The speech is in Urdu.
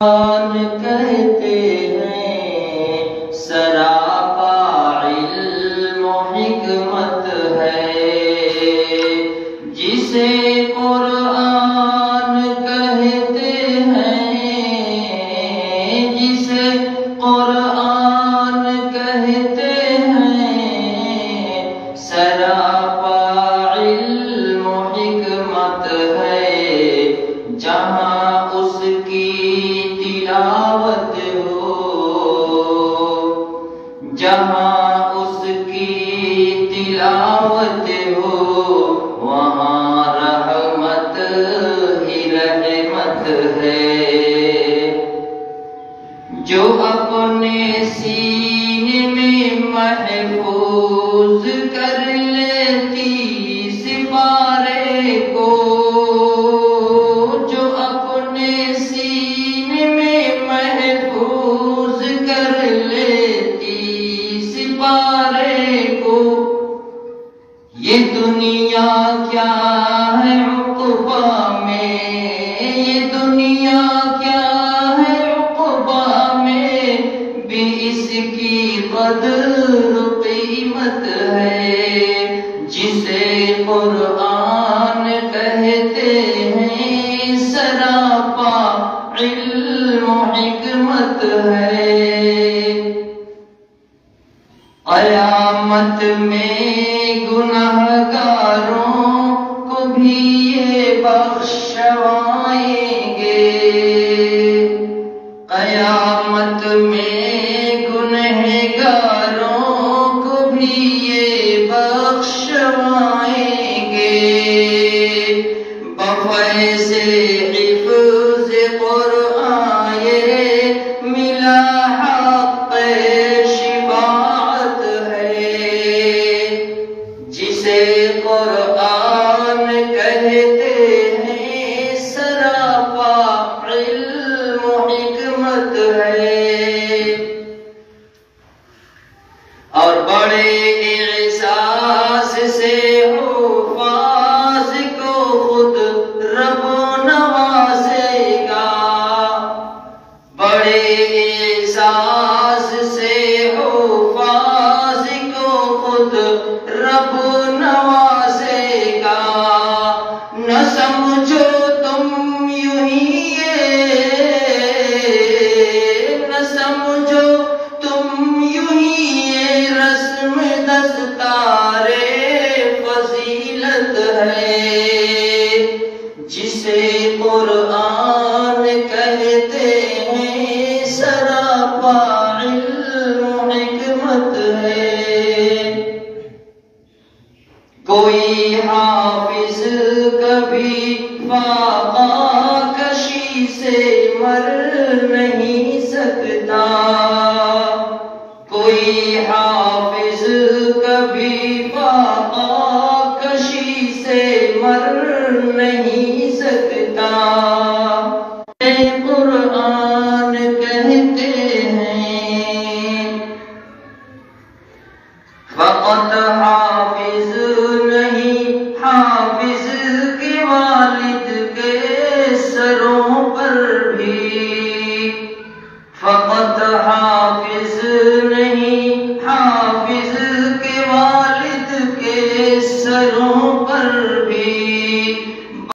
کہتے ہیں سراپا علم و حکمت ہے، جسے قرآن کہتے ہیں، جسے قرآن کہتے ہیں، سراپا علم و حکمت ہے، جہاں اس کی تلاوت ہو، جہاں اس کی تلاوت ہو، وہاں رحمت ہی رحمت ہے، جو اپنے سینے میں محفوظ کر لیتی سپارے کو، جو اپنے سینے میں محفوظ کر لیتی سپارے کو، یہ دنیا کیا ہے عقبہ میں، یہ دنیا کیا ہے عقبہ میں، بھی اس کی قدر و قیمت ہے، جسے قرآن کہتے ہیں سراپا علم و حکمت ہے۔ قیامت میں گنہگاروں کو بھی یہ بخشوائیں گے، قیامت میں گنہگاروں کو بھی یہ بخشوائیں گے، بفیض حفظ قرآن یہ ملا حق شفاعت ہے، جسے قرآن کہتے ہیں سراپا علم و حکمت ہے، اور بڑے احساس سے حفاظ کو خود رب نوازے گا، بڑے احساس سے حفاظ کو خود رب نوازے گا، نہ سمجھو تم یوں ہی نہ سمجھو تم یوں ہی رسم دستار فضیلت ہے، جسے قرآن کہتے ہیں سراپا علم و حکمت ہے، کوئی حافظ کبھی